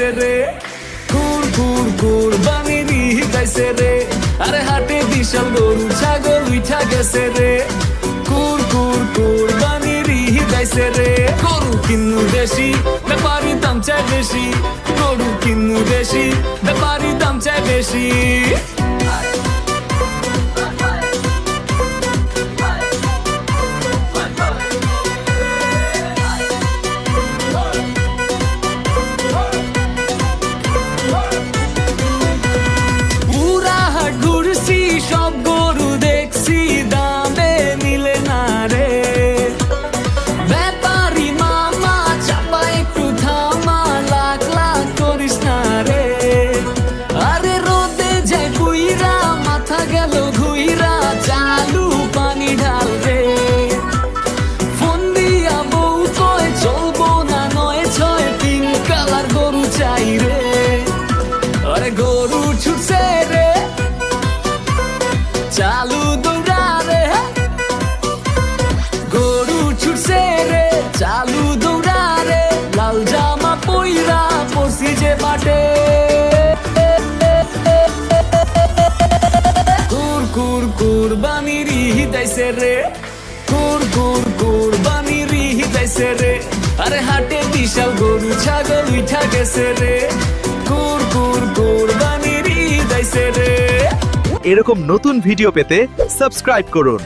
গাইছে রে, কুরবানির ঈদ আইছে রে। আরে হাটে বিশাল গরু ছাগল উঠা গেছে রে, কুরবানির ঈদ আইছে রে। গরু কিনু বেশি ব্যাপারি দাম চাই বেশি, গরু কিনু বেশি ব্যাপারি দাম চাই বেশি। গরু ছুটছে রে, চালু দৌড়া রে, গরু ছুটছে রে, চালু দৌড়া রে। লাল জামা পইরা পড়ছি যে বাটে, কুরবানির ঈদ আইছে রে, কুরবানির ঈদ আইছে রে। আরে হাটে বিশাল গরু ছাগল উঠা গেছে রে, কুরবানির ঈদ আইছে রে। এরকম নতুন ভিডিও পেতে সাবস্ক্রাইব করুন।